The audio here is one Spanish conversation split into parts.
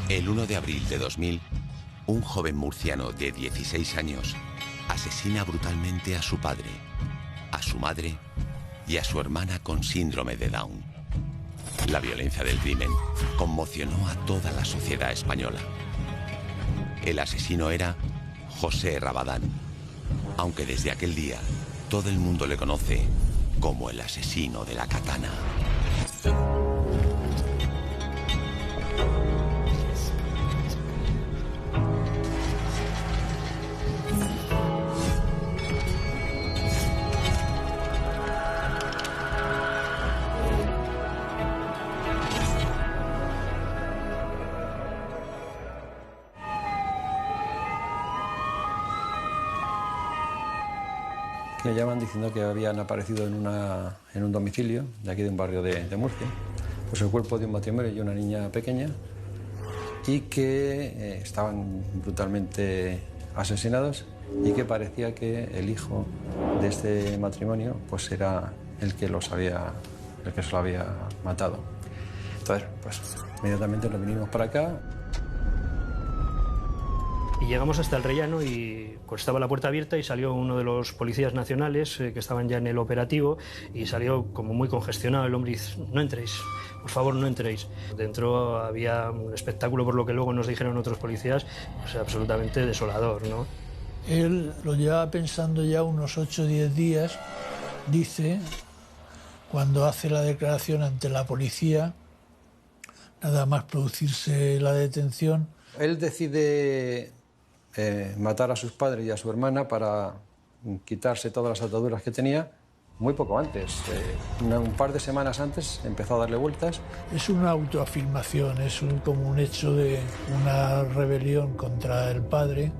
El 1 de abril de 2000, un joven murciano de 16 años asesina brutalmente a su padre, a su madre y a su hermana con síndrome de Down. La violencia del crimen conmocionó a toda la sociedad española. El asesino era José Rabadán, aunque desde aquel día todo el mundo le conoce como el asesino de la katana. Me llaman diciendo que habían aparecido en un domicilio de aquí de un barrio de Murcia, pues el cuerpo de un matrimonio y una niña pequeña, y que estaban brutalmente asesinados y que parecía que el hijo de este matrimonio pues era el que se lo había matado. Entonces, pues inmediatamente nos vinimos para acá. Y llegamos hasta el rellano y pues, estaba la puerta abierta y salió uno de los policías nacionales que estaban ya en el operativo y salió como muy congestionado el hombre y dice: no entréis, por favor no entréis. Dentro había un espectáculo, por lo que luego nos dijeron otros policías, pues, absolutamente desolador, ¿no? Él lo llevaba pensando ya unos 8 o 10 días, dice, cuando hace la declaración ante la policía, nada más producirse la detención. Él decide matar a sus padres y a su hermana para quitarse todas las ataduras que tenía muy poco antes. Un par de semanas antes empezó a darle vueltas. Es una autoafirmación, es como un hecho de una rebelión contra el padre.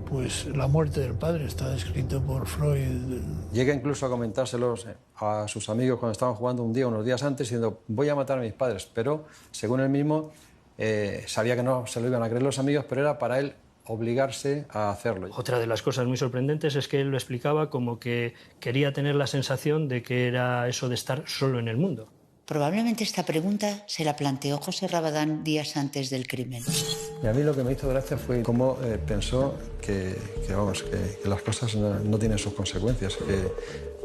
Pues la muerte del padre está descrito por Freud. Llega incluso a comentárselos a sus amigos cuando estaban jugando un día, unos días antes, diciendo: voy a matar a mis padres. Pero, según él mismo, sabía que no se lo iban a creer los amigos, pero era para él obligarse a hacerlo. Otra de las cosas muy sorprendentes es que él lo explicaba como que quería tener la sensación de que era eso de estar solo en el mundo. Probablemente esta pregunta se la planteó José Rabadán días antes del crimen. Y a mí lo que me hizo gracia fue cómo pensó que las cosas no tienen sus consecuencias, que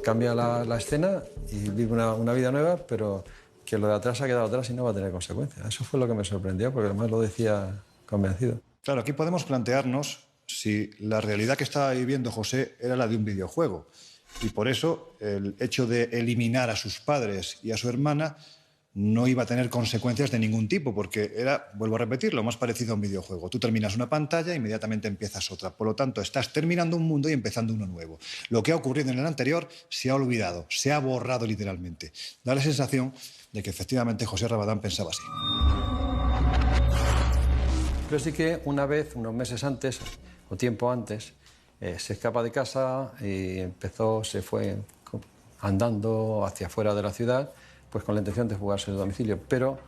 cambia la escena y vive una vida nueva, pero que lo de atrás ha quedado atrás y no va a tener consecuencias. Eso fue lo que me sorprendió, porque además lo decía convencido. Claro, aquí podemos plantearnos si la realidad que estaba viviendo José era la de un videojuego. Y por eso el hecho de eliminar a sus padres y a su hermana no iba a tener consecuencias de ningún tipo, porque era, vuelvo a repetir, lo más parecido a un videojuego. Tú terminas una pantalla e inmediatamente empiezas otra. Por lo tanto, estás terminando un mundo y empezando uno nuevo. Lo que ha ocurrido en el anterior se ha olvidado, se ha borrado literalmente. Da la sensación de que efectivamente José Rabadán pensaba así. Pero sí que una vez, unos meses antes, o tiempo antes, se escapa de casa y se fue andando hacia afuera de la ciudad, pues con la intención de fugarse del domicilio. Pero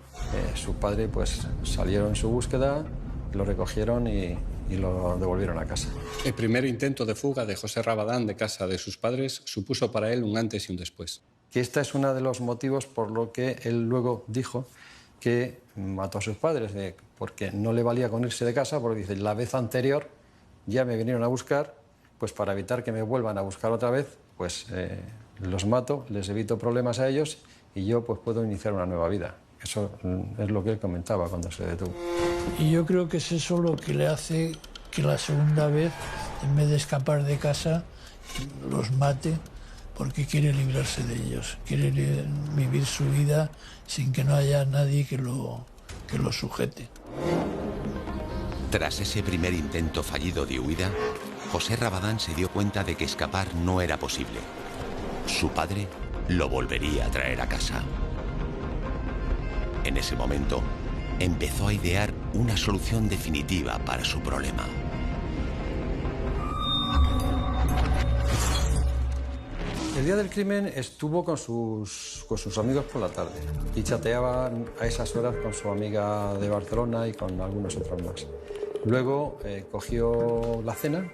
su padre pues salieron en su búsqueda, lo recogieron y lo devolvieron a casa. El primer intento de fuga de José Rabadán de casa de sus padres supuso para él un antes y un después. Que este es uno de los motivos por lo que él luego dijo que mató a sus padres, porque no le valía con irse de casa, porque dice: la vez anterior ya me vinieron a buscar, pues para evitar que me vuelvan a buscar otra vez, pues los mato, les evito problemas a ellos y yo pues puedo iniciar una nueva vida. Eso es lo que él comentaba cuando se detuvo. Y yo creo que es eso lo que le hace que la segunda vez, en vez de escapar de casa, los mate, porque quiere librarse de ellos, quiere vivir su vida sin que no haya nadie que lo sujete. Tras ese primer intento fallido de huida, José Rabadán se dio cuenta de que escapar no era posible. Su padre lo volvería a traer a casa. En ese momento, empezó a idear una solución definitiva para su problema. El día del crimen estuvo con sus amigos por la tarde y chateaba a esas horas con su amiga de Barcelona y con algunos otros más. Luego cogió la cena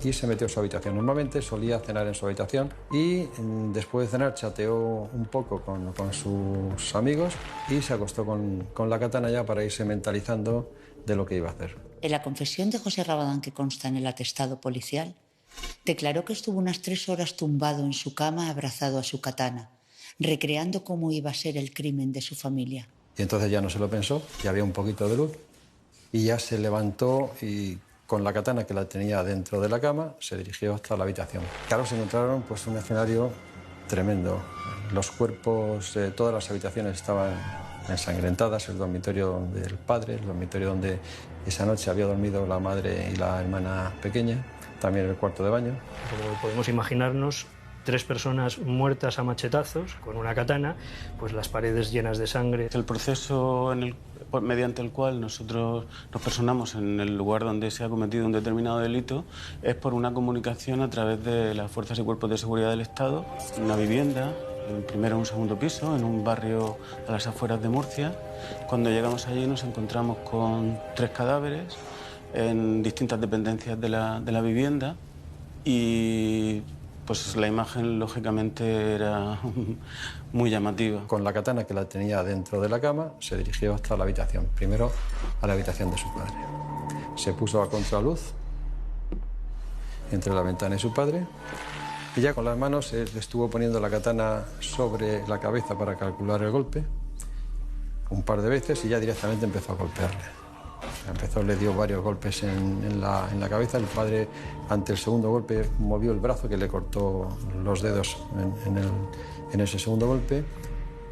y se metió en su habitación. Normalmente solía cenar en su habitación y después de cenar chateó un poco con sus amigos y se acostó con la katana ya para irse mentalizando de lo que iba a hacer. En la confesión de José Rabadán, que consta en el atestado policial, declaró que estuvo unas 3 horas tumbado en su cama abrazado a su katana, recreando cómo iba a ser el crimen de su familia. Y entonces ya no se lo pensó, ya había un poquito de luz y ya se levantó y con la katana que la tenía dentro de la cama se dirigió hasta la habitación. Claro, se encontraron pues un escenario tremendo. Los cuerpos de todas las habitaciones estaban ensangrentadas, el dormitorio del padre, el dormitorio donde esa noche había dormido la madre y la hermana pequeña, también el cuarto de baño. Como podemos imaginarnos, 3 personas muertas a machetazos con una katana, pues las paredes llenas de sangre. El proceso mediante el cual nosotros nos personamos en el lugar donde se ha cometido un determinado delito es por una comunicación a través de las fuerzas y cuerpos de seguridad del Estado, en una vivienda, en primero en un segundo piso, en un barrio a las afueras de Murcia. Cuando llegamos allí nos encontramos con 3 cadáveres en distintas dependencias de la vivienda y pues la imagen lógicamente era muy llamativa. Con la katana que la tenía dentro de la cama se dirigió hasta la habitación, primero a la habitación de su padre. Se puso a contraluz entre la ventana y su padre y ya con las manos le estuvo poniendo la katana sobre la cabeza para calcular el golpe un par de veces y ya directamente empezó a golpearle. Le dio varios golpes en la cabeza. El padre, ante el segundo golpe, movió el brazo que le cortó los dedos en ese segundo golpe.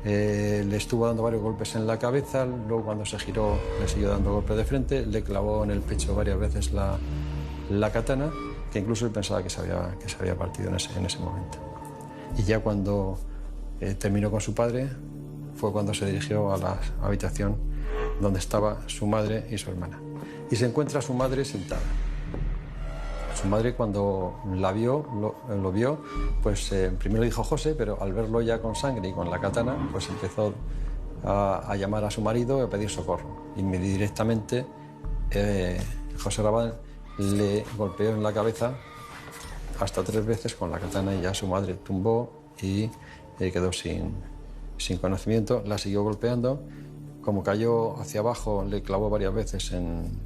Le estuvo dando varios golpes en la cabeza, luego cuando se giró le siguió dando golpes de frente, le clavó en el pecho varias veces la katana, que incluso él pensaba que se había partido en ese momento. Y ya cuando terminó con su padre, fue cuando se dirigió a la habitación donde estaba su madre y su hermana. Y se encuentra su madre sentada. Su madre, cuando lo vio, pues primero dijo José, pero al verlo ya con sangre y con la katana, pues empezó a llamar a su marido y a pedir socorro. Y directamente José Rabadán le golpeó en la cabeza hasta 3 veces con la katana y ya su madre tumbó y quedó sin conocimiento. La siguió golpeando. Como cayó hacia abajo, le clavó varias veces en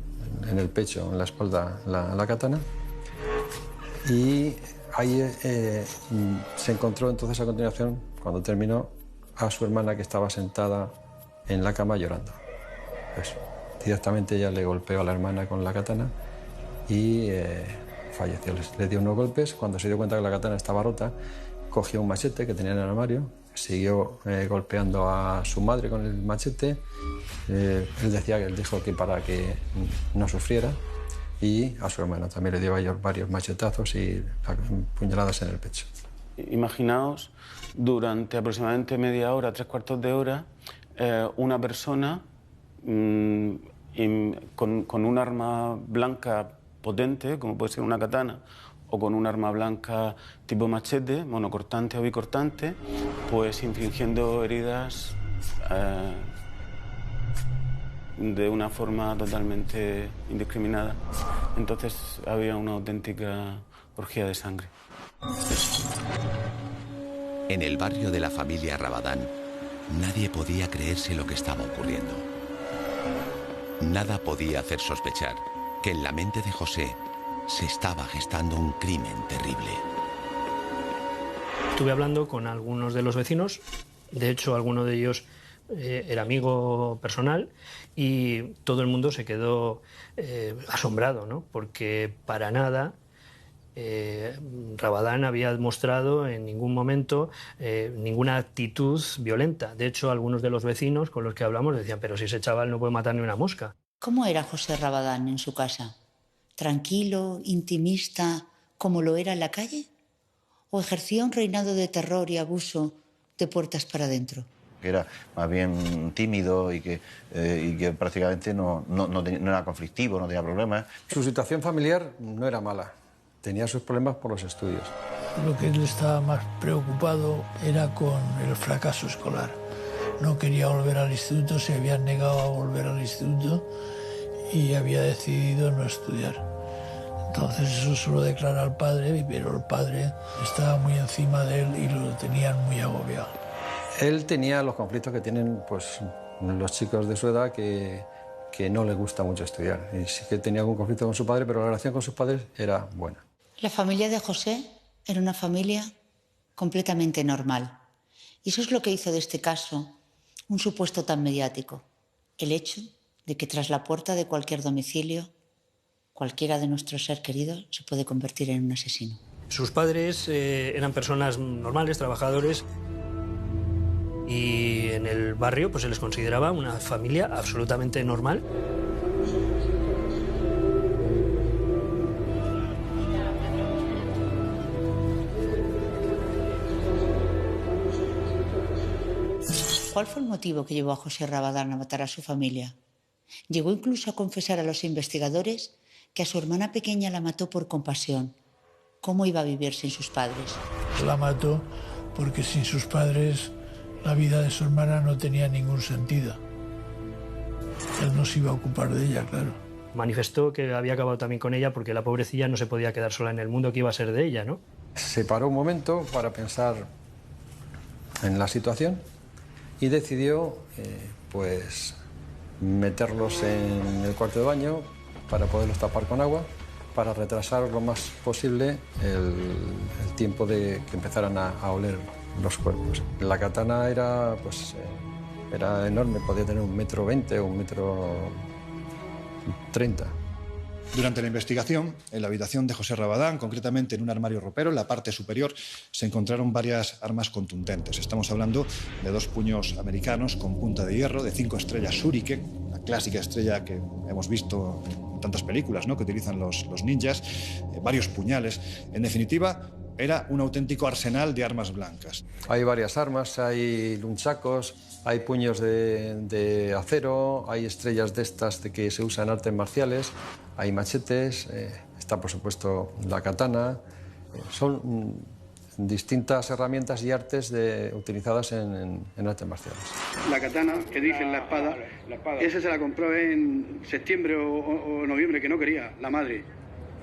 el pecho, en la espalda, la katana. Y ahí se encontró entonces a continuación, cuando terminó, a su hermana que estaba sentada en la cama llorando. Pues, directamente ella le golpeó a la hermana con la katana y falleció. Le dio unos golpes. Cuando se dio cuenta que la katana estaba rota, cogió un machete que tenía en el armario, siguió golpeando a su madre con el machete. Él dijo que para que no sufriera, y a su hermano también le dio varios machetazos y puñaladas en el pecho. Imaginaos, durante aproximadamente media hora, 3/4 de hora, una persona con un arma blanca potente, como puede ser una katana, o con un arma blanca tipo machete, monocortante o bicortante, pues infligiendo heridas de una forma totalmente indiscriminada. Entonces había una auténtica orgía de sangre. En el barrio de la familia Rabadán, nadie podía creerse lo que estaba ocurriendo. Nada podía hacer sospechar que en la mente de José se estaba gestando un crimen terrible. Estuve hablando con algunos de los vecinos, de hecho alguno de ellos era amigo personal, y todo el mundo se quedó asombrado, ¿no? Porque para nada Rabadán había mostrado en ningún momento ninguna actitud violenta. De hecho, algunos de los vecinos con los que hablamos decían, pero si ese chaval no puede matar ni una mosca. ¿Cómo era José Rabadán en su casa? ¿Tranquilo, intimista, como lo era en la calle? ¿O ejercía un reinado de terror y abuso de puertas para adentro? Era más bien tímido y que prácticamente no era conflictivo, no tenía problemas. Su situación familiar no era mala. Tenía sus problemas por los estudios. Lo que él estaba más preocupado era con el fracaso escolar. No quería volver al instituto, se había negado a volver al instituto y había decidido no estudiar. Entonces eso se lo declara al padre, pero el padre estaba muy encima de él y lo tenían muy agobiado. Él tenía los conflictos que tienen pues, los chicos de su edad que no les gusta mucho estudiar. Y sí que tenía algún conflicto con su padre, pero la relación con sus padres era buena. La familia de José era una familia completamente normal. Y eso es lo que hizo de este caso un supuesto tan mediático. El hecho de que tras la puerta de cualquier domicilio, cualquiera de nuestros seres queridos se puede convertir en un asesino. Sus padres eran personas normales, trabajadores, y en el barrio pues se les consideraba una familia absolutamente normal. ¿Cuál fue el motivo que llevó a José Rabadán a matar a su familia? Llegó incluso a confesar a los investigadores que a su hermana pequeña la mató por compasión. ¿Cómo iba a vivir sin sus padres? La mató porque sin sus padres la vida de su hermana no tenía ningún sentido. Él no se iba a ocupar de ella, claro. Manifestó que había acabado también con ella porque la pobrecilla no se podía quedar sola en el mundo, que iba a ser de ella, ¿no? Se paró un momento para pensar en la situación y decidió pues meterlos en el cuarto de baño para poderlos tapar con agua, para retrasar lo más posible el tiempo de que empezaran a oler los cuerpos. La katana era, pues, era enorme, podía tener 1,20 m o 1,30 m. Durante la investigación, en la habitación de José Rabadán, concretamente en un armario ropero, en la parte superior, se encontraron varias armas contundentes. Estamos hablando de 2 puños americanos con punta de hierro, de 5 estrellas Shuriken, la clásica estrella que hemos visto en tantas películas, ¿no?, que utilizan los ninjas, varios puñales. En definitiva, era un auténtico arsenal de armas blancas. Hay varias armas, hay nunchakos, hay puños de acero, hay estrellas de estas de que se usan en artes marciales, hay machetes, está por supuesto la katana. Son distintas herramientas y artes utilizadas en artes marciales. La katana, que dije en la espada, esa se la compró en septiembre o noviembre, que no quería, la madre.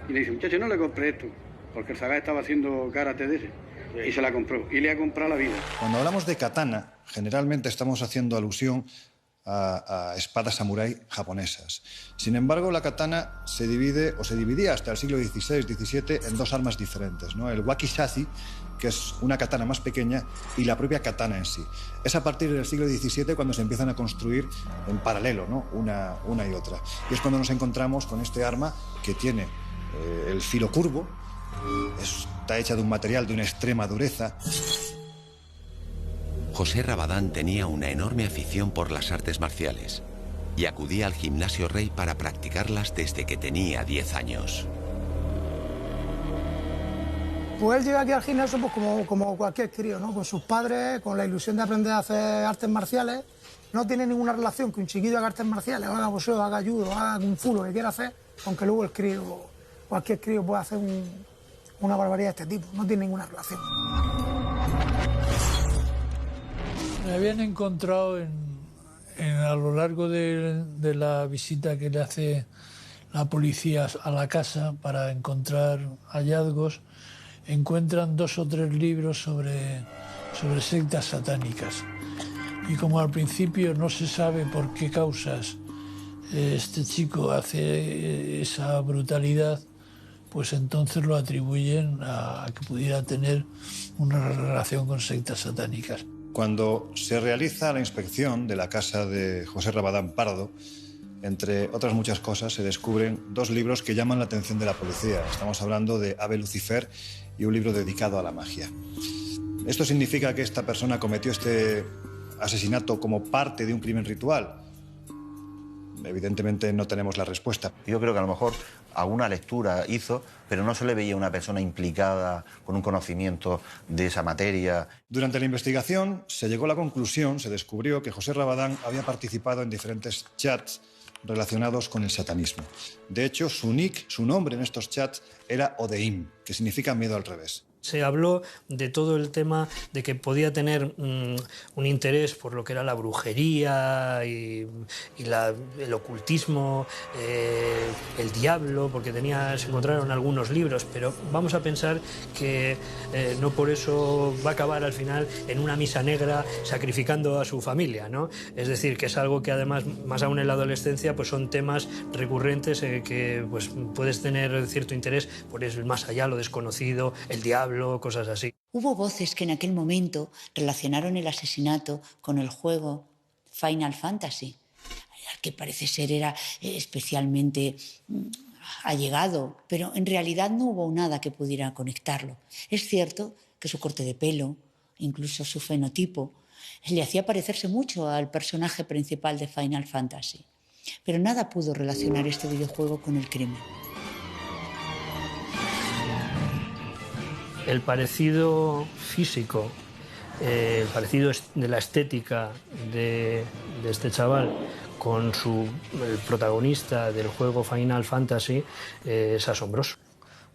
Y le dice, muchacho, no le compré esto, porque el Saga estaba haciendo karate de ese. Y se la compró, y le ha comprado la vida. Cuando hablamos de katana, generalmente estamos haciendo alusión a espadas samurái japonesas. Sin embargo, la katana se divide, o se dividía hasta el siglo XVI-XVII, en 2 armas diferentes, ¿no? El wakizashi, que es una katana más pequeña, y la propia katana en sí. Es a partir del siglo XVII cuando se empiezan a construir en paralelo, ¿no?, una y otra. Y es cuando nos encontramos con este arma que tiene el filo curvo, está hecha de un material de una extrema dureza. José Rabadán tenía una enorme afición por las artes marciales y acudía al Gimnasio Rey para practicarlas desde que tenía 10 años. Pues él llega aquí al gimnasio pues como cualquier crío, ¿no?, con sus padres, con la ilusión de aprender a hacer artes marciales. No tiene ninguna relación que un chiquillo haga artes marciales, haga boxeo, haga judo, haga kung fu, lo que quiera hacer, aunque luego el crío, cualquier crío pueda hacer una barbaridad de este tipo. No tiene ninguna relación. Me habían encontrado a lo largo de la visita que le hace la policía a la casa para encontrar hallazgos, encuentran 2 o 3 libros sobre sectas satánicas. Y como al principio no se sabe por qué causas este chico hace esa brutalidad, pues entonces lo atribuyen a que pudiera tener una relación con sectas satánicas. Cuando se realiza la inspección de la casa de José Rabadán Pardo, entre otras muchas cosas, se descubren 2 libros que llaman la atención de la policía. Estamos hablando de Ave Lucifer y un libro dedicado a la magia. ¿Esto significa que esta persona cometió este asesinato como parte de un crimen ritual? Evidentemente no tenemos la respuesta. Yo creo que a lo mejor alguna lectura hizo, pero no se le veía una persona implicada con un conocimiento de esa materia. Durante la investigación se llegó a la conclusión, se descubrió que José Rabadán había participado en diferentes chats relacionados con el satanismo. De hecho, su nick, su nombre en estos chats era Odeim, que significa miedo al revés. Se habló de todo el tema de que podía tener un interés por lo que era la brujería y el ocultismo, el diablo, porque se encontraron algunos libros, pero vamos a pensar que no por eso va a acabar al final en una misa negra sacrificando a su familia, ¿no? Es decir, que es algo que además, más aún en la adolescencia, pues son temas recurrentes que pues, puedes tener cierto interés por el más allá, lo desconocido, el diablo, cosas así. Hubo voces que en aquel momento relacionaron el asesinato con el juego Final Fantasy, al que parece ser era especialmente allegado, pero en realidad no hubo nada que pudiera conectarlo. Es cierto que su corte de pelo, incluso su fenotipo, le hacía parecerse mucho al personaje principal de Final Fantasy, pero nada pudo relacionar este videojuego con el crimen. El parecido físico, el parecido de la estética de este chaval con el protagonista del juego Final Fantasy es asombroso.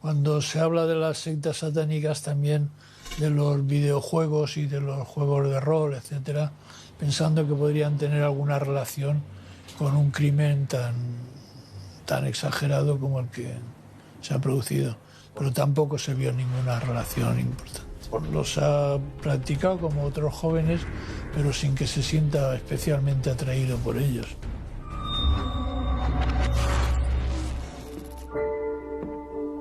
Cuando se habla de las sectas satánicas también, de los videojuegos y de los juegos de rol, etcétera, pensando que podrían tener alguna relación con un crimen tan exagerado como el que se ha producido. Pero tampoco se vio ninguna relación importante. Los ha practicado como otros jóvenes, pero sin que se sienta especialmente atraído por ellos.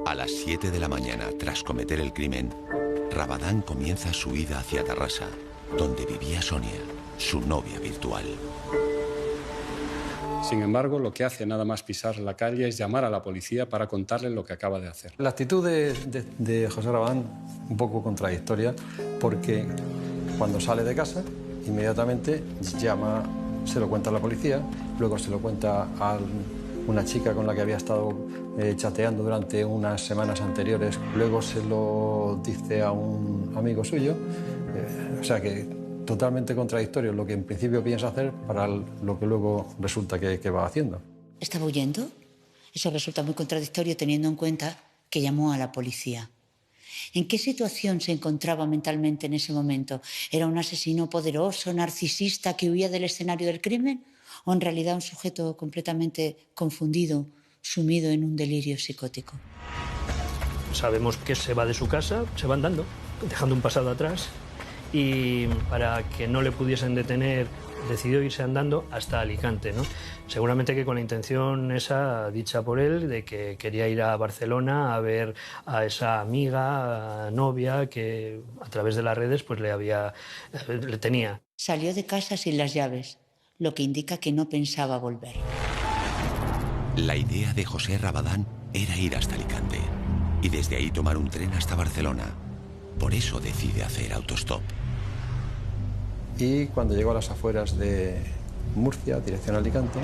A las 7 de la mañana, tras cometer el crimen, Rabadán comienza su ida hacia Tarrasa, donde vivía Sonia, su novia virtual. Sin embargo, lo que hace nada más pisar la calle es llamar a la policía para contarle lo que acaba de hacer. La actitud de José Rabadán, un poco contradictoria, porque cuando sale de casa, inmediatamente se lo cuenta a la policía, luego se lo cuenta a una chica con la que había estado chateando durante unas semanas anteriores, luego se lo dice a un amigo suyo, o sea que totalmente contradictorio lo que en principio piensa hacer para lo que luego resulta que va haciendo. ¿Estaba huyendo? Eso resulta muy contradictorio teniendo en cuenta que llamó a la policía. ¿En qué situación se encontraba mentalmente en ese momento? ¿Era un asesino poderoso, narcisista que huía del escenario del crimen? ¿O en realidad un sujeto completamente confundido, sumido en un delirio psicótico? Sabemos que se va de su casa, se va andando, dejando un pasado atrás, y para que no le pudiesen detener decidió irse andando hasta Alicante, ¿no? Seguramente que con la intención esa dicha por él de que quería ir a Barcelona a ver a esa amiga, novia que a través de las redes pues le tenía. Salió de casa sin las llaves, lo que indica que no pensaba volver. La idea de José Rabadán era ir hasta Alicante y desde ahí tomar un tren hasta Barcelona. Por eso decide hacer autostop. Y cuando llegó a las afueras de Murcia, dirección a Alicante,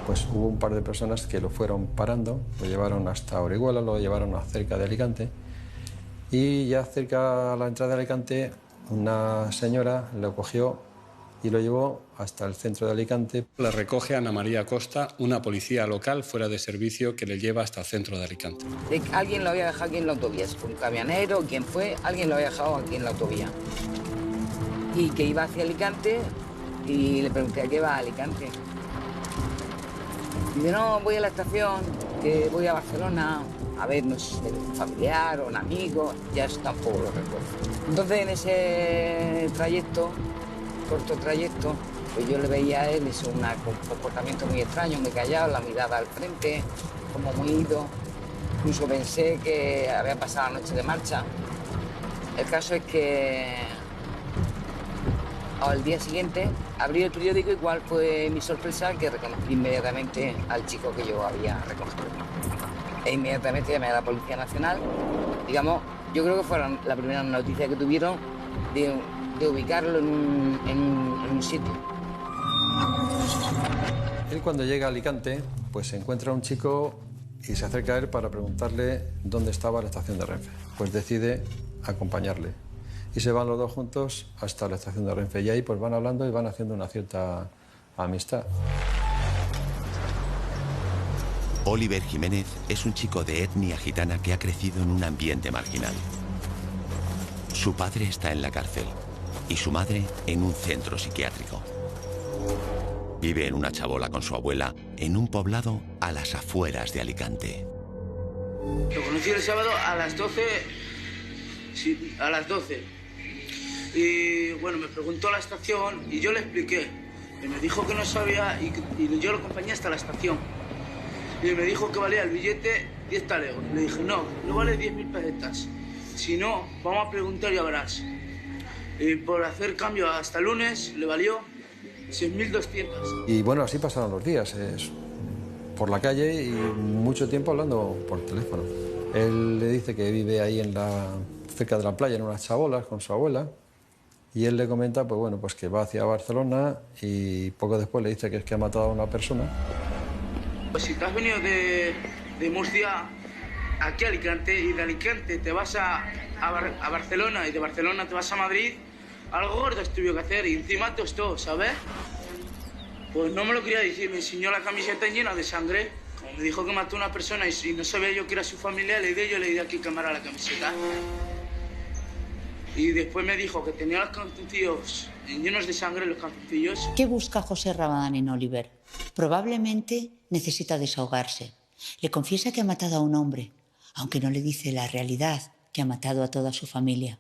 pues hubo un par de personas que lo fueron parando, lo llevaron hasta Orihuela, lo llevaron a cerca de Alicante, y ya cerca a la entrada de Alicante una señora lo cogió y lo llevó hasta el centro de Alicante. Le recoge Ana María Costa, una policía local fuera de servicio que le lleva hasta el centro de Alicante. Alguien lo había dejado aquí en la autovía, un camionero, quién fue, alguien lo había dejado aquí en la autovía. Y que iba hacia Alicante y le pregunté a qué va a Alicante. Y dice, no, voy a la estación, que voy a Barcelona a ver, no sé, un familiar o un amigo, ya eso tampoco lo recuerdo. Entonces en ese trayecto, corto trayecto, pues yo le veía a él, hizo un comportamiento muy extraño, muy callado, la mirada al frente, como muy ido. Incluso pensé que había pasado la noche de marcha. El caso es que al día siguiente abrí el periódico y cuál fue mi sorpresa, que reconocí inmediatamente al chico que yo había reconocido. E inmediatamente llamé a la Policía Nacional. Digamos, yo creo que fueron la primera noticia que tuvieron de ubicarlo en un sitio. Él cuando llega a Alicante, pues se encuentra un chico y se acerca a él para preguntarle dónde estaba la estación de Renfe. Pues decide acompañarle. Y se van los dos juntos hasta la estación de Renfe. Y ahí pues van hablando y van haciendo una cierta amistad. Oliver Jiménez es un chico de etnia gitana que ha crecido en un ambiente marginal. Su padre está en la cárcel y su madre en un centro psiquiátrico. Vive en una chabola con su abuela en un poblado a las afueras de Alicante. Lo conocí el sábado a las 12. Sí, a las 12. Y bueno, me preguntó la estación y yo le expliqué. Y me dijo que no sabía y yo lo acompañé hasta la estación. Y me dijo que valía el billete 10 talegos. Le dije, no vale 10.000 pesetas. Si no, vamos a preguntar y ya verás. Y por hacer cambio hasta el lunes le valió 6.200. Y bueno, así pasaron los días. Por la calle y mucho tiempo hablando por teléfono. Él le dice que vive ahí cerca de la playa, en unas chabolas, con su abuela. Y él le comenta, pues bueno, pues que va hacia Barcelona y poco después le dice que es que ha matado a una persona. Pues si te has venido de Murcia aquí a Alicante y de Alicante te vas a Barcelona y de Barcelona te vas a Madrid, algo gordo tuvo que hacer y encima tostó, ¿sabes? Pues no me lo quería decir, me enseñó la camiseta llena de sangre. Como me dijo que mató a una persona y no sabía yo que era su familia, yo le di aquí cámara a la camiseta. Y después me dijo que tenía los calzoncillos llenos de sangre, los calzoncillos. ¿Qué busca José Rabadán en Oliver? Probablemente necesita desahogarse. Le confiesa que ha matado a un hombre, aunque no le dice la realidad, que ha matado a toda su familia.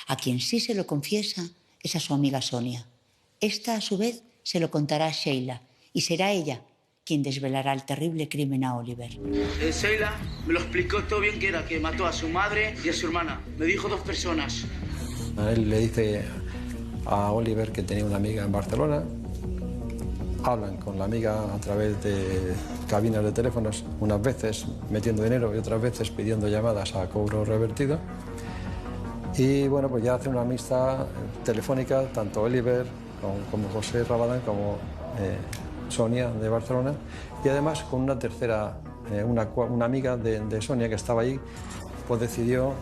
A quien sí se lo confiesa es a su amiga Sonia. Esta, a su vez, se lo contará a Sheila y será ella quien desvelará el terrible crimen a Oliver. Sheila me lo explicó todo bien, que era que mató a su madre y a su hermana. Me dijo 2 personas. Él le dice a Oliver que tenía una amiga en Barcelona. Hablan con la amiga a través de cabinas de teléfonos, unas veces metiendo dinero y otras veces pidiendo llamadas a cobro revertido. Y bueno, pues ya hace una amistad telefónica, tanto Oliver como José Rabadán como Sonia de Barcelona, y además con una tercera, una amiga de Sonia que estaba allí, pues decidió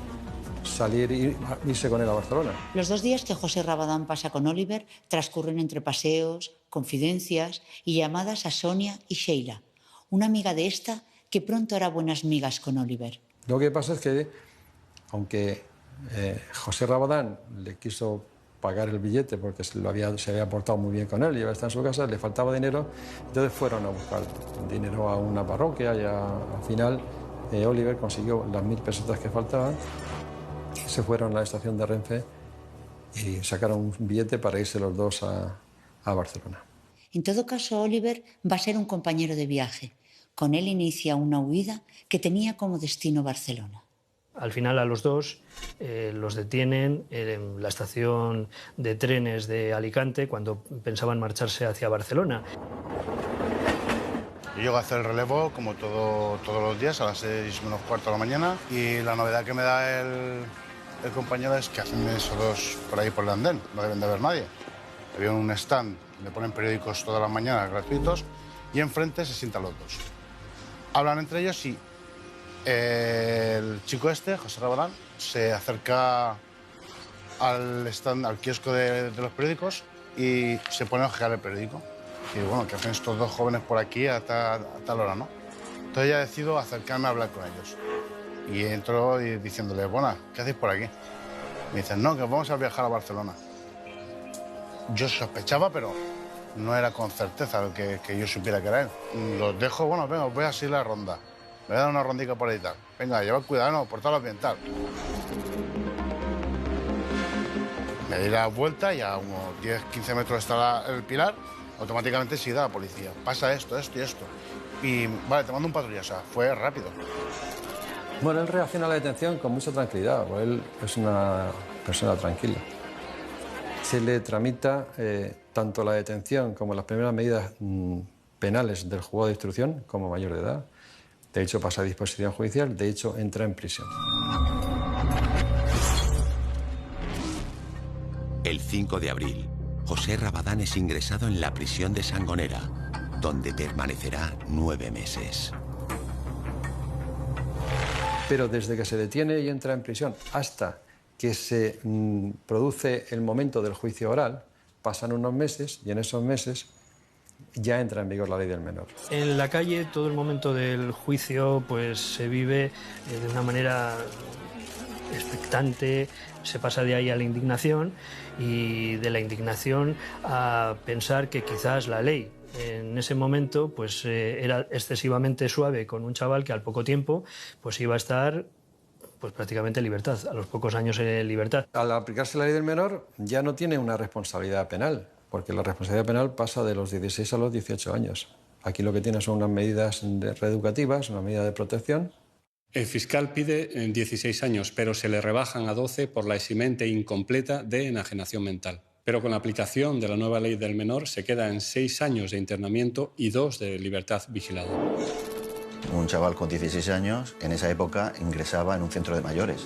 salir e irse con él a Barcelona. Los 2 días que José Rabadán pasa con Oliver transcurren entre paseos, confidencias y llamadas a Sonia y Sheila, una amiga de esta que pronto hará buenas migas con Oliver. Lo que pasa es que, aunque José Rabadán le quiso pagar el billete porque se había portado muy bien con él y iba a estar en su casa, le faltaba dinero, entonces fueron a buscar dinero a una parroquia y al final Oliver consiguió las 1.000 pesetas que faltaban. Se fueron a la estación de Renfe y sacaron un billete para irse los dos a Barcelona. En todo caso, Oliver va a ser un compañero de viaje. Con él inicia una huida que tenía como destino Barcelona. Al final a los dos los detienen en la estación de trenes de Alicante cuando pensaban marcharse hacia Barcelona. Yo llego a hacer el relevo como todos los días a las 6 menos cuarto de la mañana y la novedad que me da el compañero es que hacen esos dos por ahí por el andén, no deben de haber nadie. Había un stand donde ponen periódicos todas las mañanas gratuitos y enfrente se sientan los dos. Hablan entre ellos y el chico José Rabadán, se acerca al stand, al kiosco de los periódicos y se pone a ojear el periódico. Y bueno, ¿qué hacen estos dos jóvenes por aquí a tal hora, no? Entonces ya decido acercarme a hablar con ellos. Y entro diciéndoles, bueno, ¿qué hacéis por aquí? Me dicen, no, que vamos a viajar a Barcelona. Yo sospechaba, pero no era con certeza que yo supiera que era él. Los dejo, bueno, venga, voy a seguir la ronda. Me voy a dar una rondica por ahí y tal. Venga, llevad cuidado, no, portaros bien, tal. Me di la vuelta y a unos 10-15 metros está el pilar, automáticamente se da la policía. Pasa esto, esto y esto. Y vale, te mando un patrulla, o sea, fue rápido. Bueno, él reacciona a la detención con mucha tranquilidad, porque él es una persona tranquila. Se le tramita tanto la detención como las primeras medidas penales del juzgado de instrucción como mayor de edad. De hecho, pasa a disposición judicial, de hecho, entra en prisión. El 5 de abril, José Rabadán es ingresado en la prisión de Sangonera, donde permanecerá 9 meses. Pero desde que se detiene y entra en prisión hasta que se produce el momento del juicio oral, pasan unos meses y en esos meses ya entra en vigor la ley del menor. En la calle todo el momento del juicio pues se vive de una manera expectante, se pasa de ahí a la indignación y de la indignación a pensar que quizás la ley en ese momento pues era excesivamente suave con un chaval que al poco tiempo pues iba a estar pues prácticamente en libertad, a los pocos años en libertad. Al aplicarse la ley del menor ya no tiene una responsabilidad penal, porque la responsabilidad penal pasa de los 16 a los 18 años. Aquí lo que tiene son unas medidas reeducativas, una medida de protección. El fiscal pide 16 años, pero se le rebajan a 12 por la eximente incompleta de enajenación mental. Pero con la aplicación de la nueva ley del menor se queda en 6 años de internamiento y 2 de libertad vigilada. Un chaval con 16 años, en esa época, ingresaba en un centro de mayores.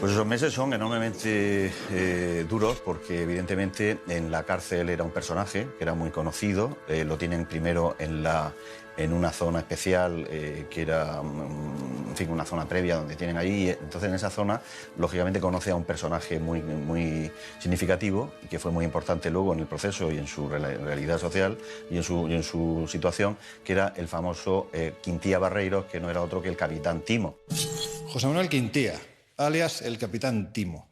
Pues esos meses son enormemente duros porque, evidentemente, en la cárcel era un personaje que era muy conocido. Lo tienen primero en una zona especial que era, en fin, una zona previa donde tienen ahí. Entonces, en esa zona, lógicamente, conoce a un personaje muy significativo y que fue muy importante luego en el proceso y en su realidad social y en su situación, que era el famoso Quintía Barreiros, que no era otro que el capitán Timo. José Manuel Quintía, alias el capitán Timo.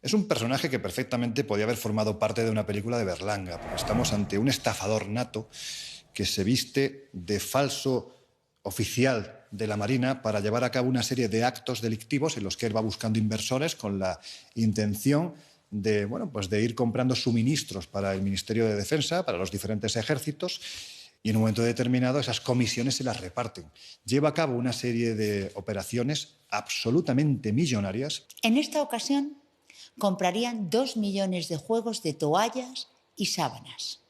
Es un personaje que perfectamente podía haber formado parte de una película de Berlanga, porque estamos ante un estafador nato que se viste de falso oficial de la Marina para llevar a cabo una serie de actos delictivos en los que él va buscando inversores con la intención de, pues de ir comprando suministros para el Ministerio de Defensa, para los diferentes ejércitos, y en un momento determinado esas comisiones se las reparten. Lleva a cabo una serie de operaciones absolutamente millonarias. En esta ocasión comprarían 2 millones de juegos de toallas y sábanas.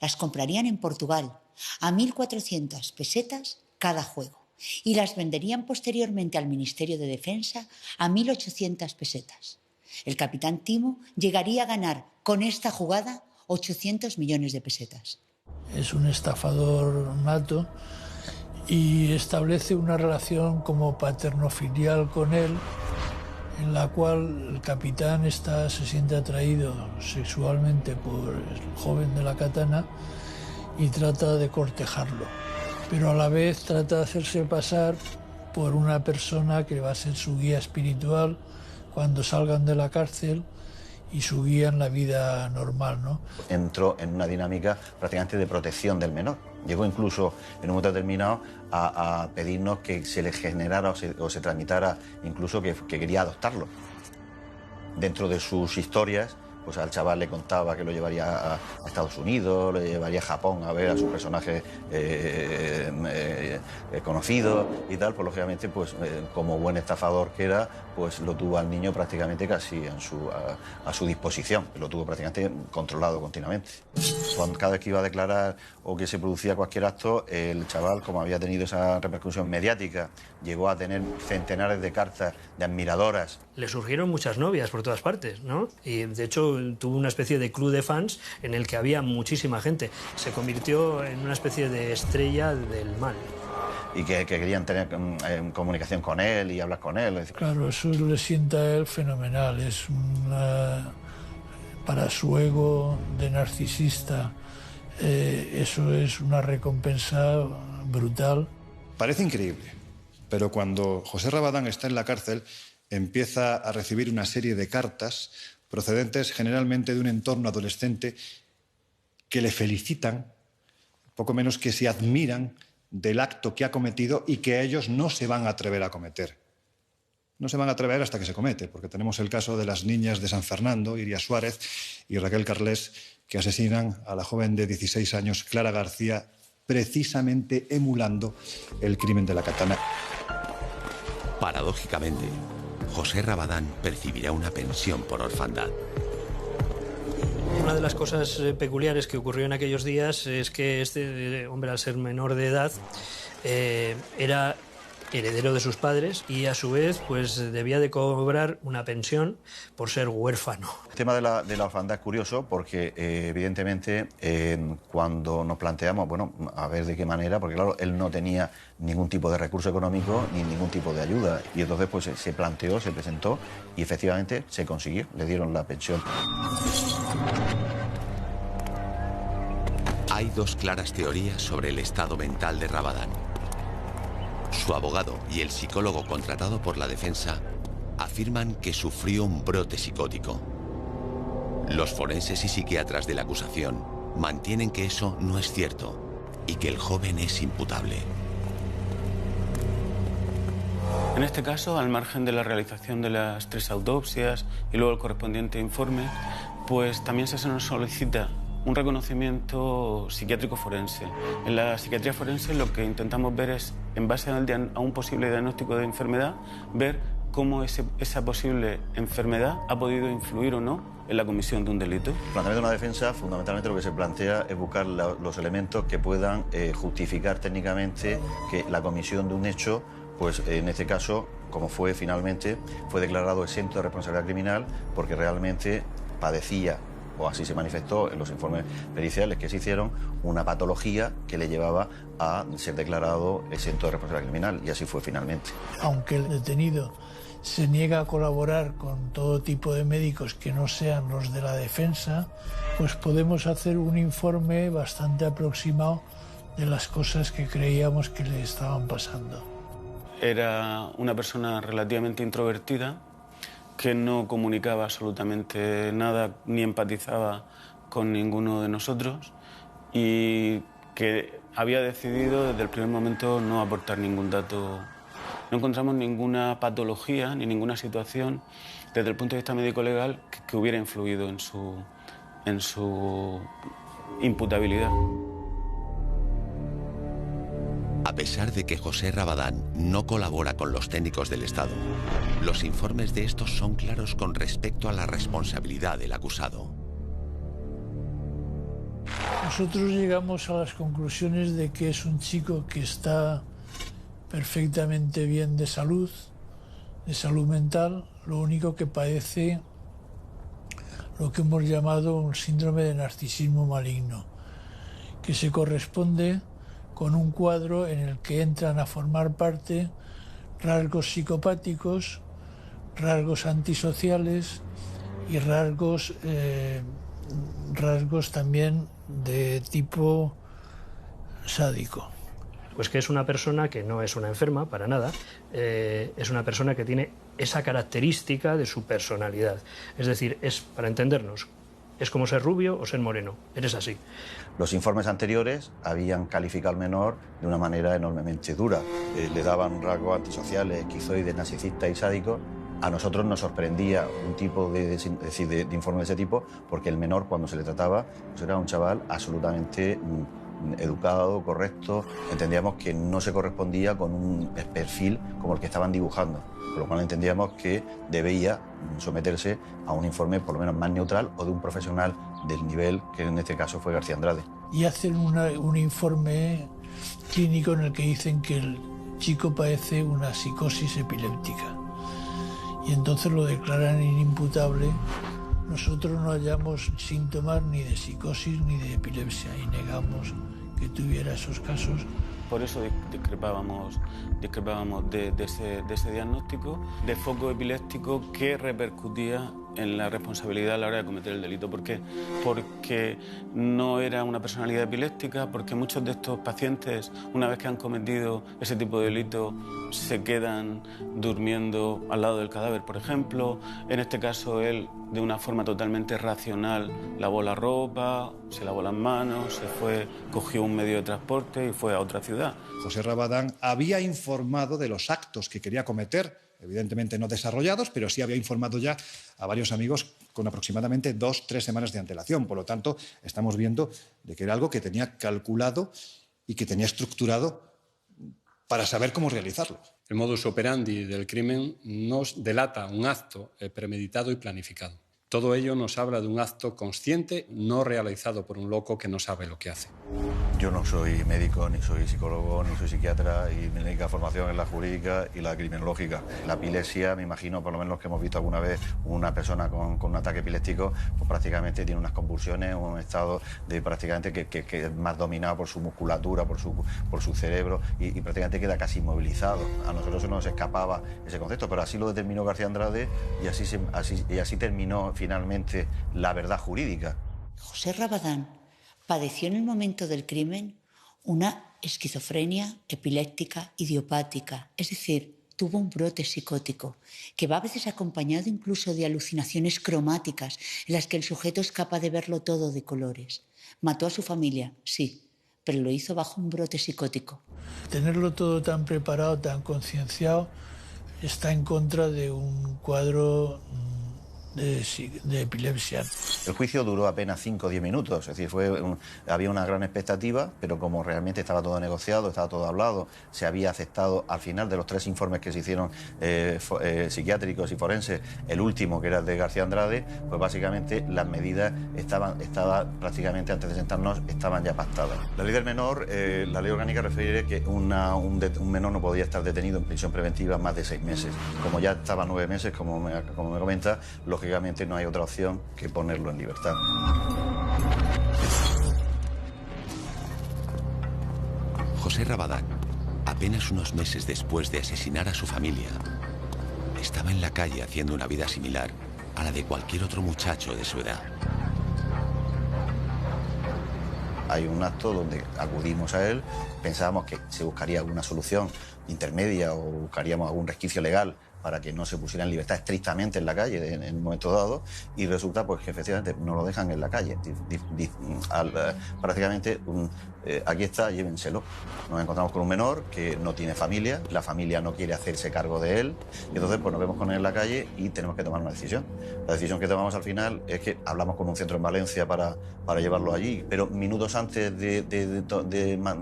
Las comprarían en Portugal a 1.400 pesetas cada juego y las venderían posteriormente al Ministerio de Defensa a 1.800 pesetas. El capitán Timo llegaría a ganar con esta jugada 800 millones de pesetas. Es un estafador nato y establece una relación como paterno-filial con él, en la cual el capitán se siente atraído sexualmente por el joven de la katana y trata de cortejarlo. Pero a la vez trata de hacerse pasar por una persona que va a ser su guía espiritual cuando salgan de la cárcel y su guía en la vida normal, ¿no? Entró en una dinámica prácticamente de protección del menor. Llegó incluso en un momento determinado a pedirnos que se le generara o se tramitara incluso que quería adoptarlo. Dentro de sus historias, pues al chaval le contaba que lo llevaría a Estados Unidos, lo llevaría a Japón a ver a su personaje conocido y tal, pues lógicamente pues como buen estafador que era, pues lo tuvo al niño prácticamente casi a su disposición, lo tuvo prácticamente controlado continuamente. Cada vez que iba a declarar o que se producía cualquier acto, el chaval, como había tenido esa repercusión mediática, llegó a tener centenares de cartas de admiradoras. Le surgieron muchas novias por todas partes, ¿no? Y de hecho tuvo una especie de club de fans en el que había muchísima gente. Se convirtió en una especie de estrella del mal. Y que querían tener comunicación con él y hablar con él. Claro, eso le sienta a él fenomenal. Es para su ego de narcisista, eso es una recompensa brutal. Parece increíble, pero cuando José Rabadán está en la cárcel, empieza a recibir una serie de cartas procedentes generalmente de un entorno adolescente que le felicitan, poco menos que se admiran del acto que ha cometido y que ellos no se van a atrever a cometer. No se van a atrever hasta que se comete, porque tenemos el caso de las niñas de San Fernando, Iria Suárez y Raquel Carlés, que asesinan a la joven de 16 años, Clara García, precisamente emulando el crimen de la katana. Paradójicamente, José Rabadán percibirá una pensión por orfandad. Una de las cosas peculiares que ocurrió en aquellos días es que este hombre, al ser menor de edad, era heredero de sus padres y a su vez pues debía de cobrar una pensión por ser huérfano. El tema de la orfandad es curioso porque evidentemente cuando nos planteamos, bueno, a ver de qué manera, porque claro, él no tenía ningún tipo de recurso económico ni ningún tipo de ayuda y entonces pues se planteó, se presentó y efectivamente se consiguió, le dieron la pensión. Hay dos claras teorías sobre el estado mental de Rabadán. Su abogado y el psicólogo contratado por la defensa afirman que sufrió un brote psicótico. Los forenses y psiquiatras de la acusación mantienen que eso no es cierto y que el joven es imputable. En este caso, al margen de la realización de las 3 autopsias y luego el correspondiente informe, pues también se nos solicita un reconocimiento psiquiátrico forense. En la psiquiatría forense lo que intentamos ver es, en base a un posible diagnóstico de enfermedad, ver cómo esa posible enfermedad ha podido influir o no en la comisión de un delito. El planteamiento de una defensa, fundamentalmente lo que se plantea es buscar los elementos que puedan justificar técnicamente que la comisión de un hecho, pues en este caso, como fue finalmente, fue declarado exento de responsabilidad criminal porque realmente padecía, o así se manifestó en los informes periciales que se hicieron, una patología que le llevaba a ser declarado exento de responsabilidad criminal, y así fue finalmente. Aunque el detenido se niega a colaborar con todo tipo de médicos que no sean los de la defensa, pues podemos hacer un informe bastante aproximado de las cosas que creíamos que le estaban pasando. Era una persona relativamente introvertida, que no comunicaba absolutamente nada ni empatizaba con ninguno de nosotros y que había decidido desde el primer momento no aportar ningún dato. No encontramos ninguna patología ni ninguna situación desde el punto de vista médico-legal que hubiera influido en su imputabilidad. A pesar de que José Rabadán no colabora con los técnicos del Estado, los informes de estos son claros con respecto a la responsabilidad del acusado. Nosotros llegamos a las conclusiones de que es un chico que está perfectamente bien de salud mental, lo único que padece lo que hemos llamado un síndrome de narcisismo maligno, que se corresponde con un cuadro en el que entran a formar parte rasgos psicopáticos, rasgos antisociales y rasgos también de tipo sádico. Pues que es una persona que no es una enferma, para nada, es una persona que tiene esa característica de su personalidad. Es decir, es, para entendernos, es como ser rubio o ser moreno, eres así. Los informes anteriores habían calificado al menor de una manera enormemente dura. Le daban rasgos antisociales, esquizoides, narcisistas y sádicos. A nosotros nos sorprendía un tipo de informe de ese tipo, porque el menor, cuando se le trataba, pues era un chaval absolutamente educado, correcto. Entendíamos que no se correspondía con un perfil como el que estaban dibujando, con lo cual entendíamos que debía someterse a un informe por lo menos más neutral o de un profesional del nivel que en este caso fue García Andrade. Y hacen un informe clínico en el que dicen que el chico padece una psicosis epiléptica y entonces lo declaran inimputable. Nosotros no hallamos síntomas ni de psicosis ni de epilepsia y negamos que tuviera esos casos. Por eso discrepábamos de ese diagnóstico de foco epiléptico que repercutía en la responsabilidad a la hora de cometer el delito. ¿Por qué? Porque no era una personalidad epiléptica, porque muchos de estos pacientes, una vez que han cometido ese tipo de delito, se quedan durmiendo al lado del cadáver, por ejemplo. En este caso, él, de una forma totalmente racional, lavó la ropa, se lavó las manos, se fue, cogió un medio de transporte y fue a otra ciudad. José Rabadán había informado de los actos que quería cometer, evidentemente no desarrollados, pero sí había informado ya a varios amigos con aproximadamente 2-3 semanas de antelación. Por lo tanto, estamos viendo de que era algo que tenía calculado y que tenía estructurado para saber cómo realizarlo. El modus operandi del crimen nos delata un acto premeditado y planificado. Todo ello nos habla de un acto consciente, no realizado por un loco que no sabe lo que hace. Yo no soy médico, ni soy psicólogo, ni soy psiquiatra, y mi única formación es la jurídica y la criminológica. La epilepsia, me imagino, por lo menos los que hemos visto alguna vez una persona con un ataque epiléptico, pues prácticamente tiene unas convulsiones, un estado de prácticamente que es más dominado por su musculatura, por su cerebro, y prácticamente queda casi inmovilizado. A nosotros se nos escapaba ese concepto, pero así lo determinó García Andrade y así terminó finalmente la verdad jurídica. José Rabadán padeció en el momento del crimen una esquizofrenia epiléptica idiopática, es decir, tuvo un brote psicótico, que va a veces acompañado incluso de alucinaciones cromáticas, en las que el sujeto es capaz de verlo todo de colores. Mató a su familia, sí, pero lo hizo bajo un brote psicótico. Tenerlo todo tan preparado, tan concienciado, está en contra de un cuadro de epilepsia. El juicio duró apenas 5 o 10 minutos, es decir, había una gran expectativa, pero como realmente estaba todo negociado, estaba todo hablado, se había aceptado al final de los 3 informes que se hicieron psiquiátricos y forenses, el último, que era el de García Andrade, pues básicamente las medidas estaban prácticamente, antes de sentarnos, estaban ya pactadas. La ley del menor, la ley orgánica refiere que un menor no podía estar detenido en prisión preventiva más de 6 meses. Como ya estaba 9 meses, como me comenta, lógicamente no hay otra opción que ponerlo en libertad. José Rabadán, apenas unos meses después de asesinar a su familia, estaba en la calle haciendo una vida similar a la de cualquier otro muchacho de su edad. Hay un acto donde acudimos a él, pensábamos que se buscaría alguna solución intermedia o buscaríamos algún resquicio legal para que no se pusiera en libertad estrictamente en la calle en un momento dado, y resulta pues que efectivamente no lo dejan en la calle. Prácticamente, aquí está, llévenselo. Nos encontramos con un menor que no tiene familia, la familia no quiere hacerse cargo de él, y entonces pues nos vemos con él en la calle y tenemos que tomar una decisión. La decisión que tomamos al final es que hablamos con un centro en Valencia para llevarlo allí, pero minutos antes de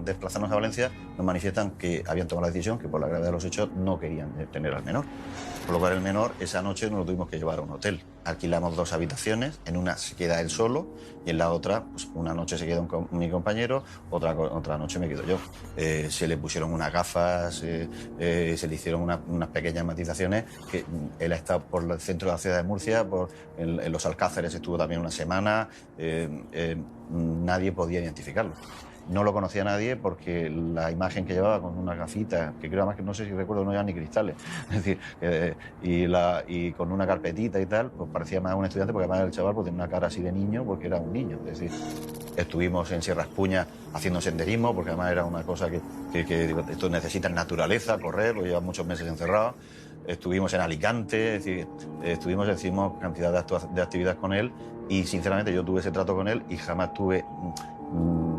desplazarnos a Valencia nos manifiestan que habían tomado la decisión, que por la gravedad de los hechos no querían tener al menor. Por lo cual el menor esa noche nos lo tuvimos que llevar a un hotel. Alquilamos 2 habitaciones, en una se queda él solo y en la otra, pues una noche se queda mi compañero, otra noche me quedo yo. Se le pusieron unas gafas, se le hicieron unas pequeñas matizaciones, que él ha estado por el centro de la ciudad de Murcia, en los Alcázares estuvo también una semana, nadie podía identificarlo. No lo conocía nadie porque la imagen que llevaba con unas gafitas, que creo además que no sé si recuerdo, no llevan ni cristales, es decir, y con una carpetita y tal, pues parecía más un estudiante, porque además el chaval pues, tenía una cara así de niño porque era un niño. Es decir, estuvimos en Sierra Espuña haciendo senderismo, porque además era una cosa que esto necesita naturaleza, correr, lo llevan muchos meses encerrado. Estuvimos en Alicante, es decir, hicimos cantidad de actividades con él, y sinceramente yo tuve ese trato con él y jamás tuve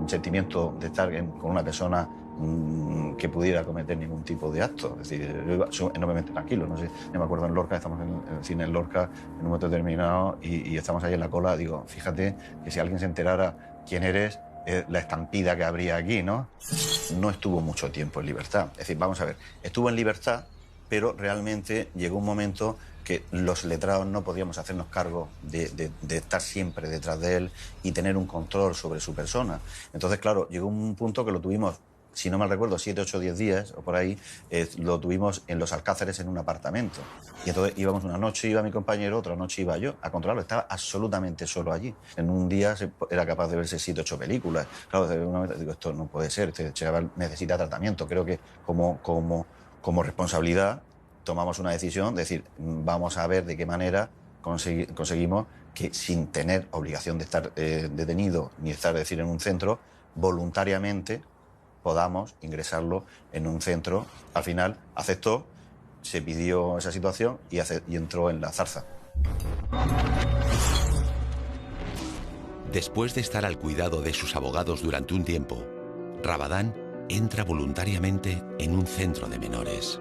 sentimiento de estar con una persona que pudiera cometer ningún tipo de acto. Es decir, yo iba enormemente tranquilo. No sé, yo me acuerdo en Lorca, estamos en el cine en Lorca en un momento determinado y estamos ahí en la cola. Digo, fíjate que si alguien se enterara quién eres, la estampida que habría aquí, ¿no? No estuvo mucho tiempo en libertad. Es decir, vamos a ver, estuvo en libertad, pero realmente llegó un momento que los letrados no podíamos hacernos cargo de estar siempre detrás de él y tener un control sobre su persona. Entonces, claro, llegó un punto que lo tuvimos, si no mal recuerdo, 7, 8, 10 días o por ahí, lo tuvimos en los Alcázares en un apartamento. Y entonces íbamos una noche, iba mi compañero, otra noche iba yo a controlarlo. Estaba absolutamente solo allí. En un día era capaz de verse 7, 8 películas. Claro, desde un momento digo, esto no puede ser, este chaval necesita tratamiento. Creo que como responsabilidad tomamos una decisión de decir, vamos a ver de qué manera conseguimos que sin tener obligación de estar detenido ni estar, en un centro, voluntariamente podamos ingresarlo en un centro. Al final aceptó, se pidió esa situación y entró en la zarza. Después de estar al cuidado de sus abogados durante un tiempo, Rabadán entra voluntariamente en un centro de menores.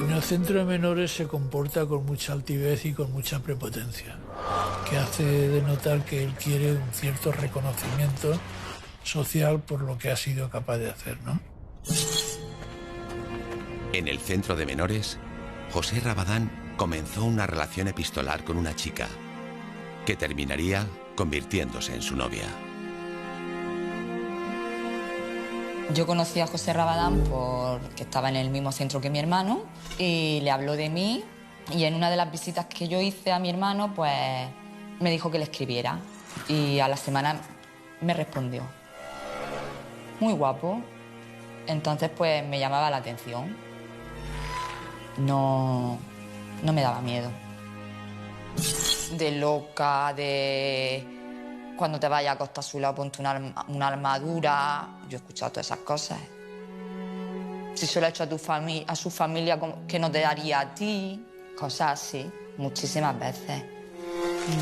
En el centro de menores se comporta con mucha altivez y con mucha prepotencia, que hace denotar que él quiere un cierto reconocimiento social por lo que ha sido capaz de hacer, ¿no? En el centro de menores, José Rabadán comenzó una relación epistolar con una chica, que terminaría convirtiéndose en su novia. Yo conocí a José Rabadán porque estaba en el mismo centro que mi hermano y le habló de mí, y en una de las visitas que yo hice a mi hermano, pues me dijo que le escribiera, y a la semana me respondió. Muy guapo. Entonces pues me llamaba la atención. No me daba miedo. De loca, de cuando te vayas a Costa Azul ponte una armadura. Yo he escuchado todas esas cosas. Si se lo ha hecho a su familia, ¿qué no te daría a ti? Cosas así, muchísimas veces.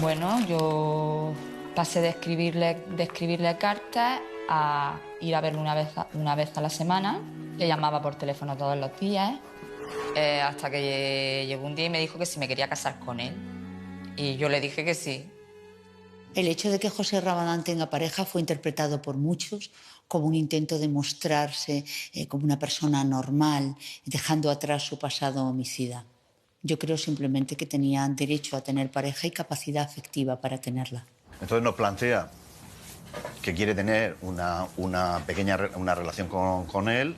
Bueno, yo pasé de escribirle cartas a ir a verlo una vez a la semana. Le llamaba por teléfono todos los días, hasta que llegó un día y me dijo que si me quería casar con él. Y yo le dije que sí. El hecho de que José Rabadán tenga pareja fue interpretado por muchos como un intento de mostrarse como una persona normal, dejando atrás su pasado homicida. Yo creo simplemente que tenía derecho a tener pareja y capacidad afectiva para tenerla. Entonces nos plantea que quiere tener una pequeña relación con él,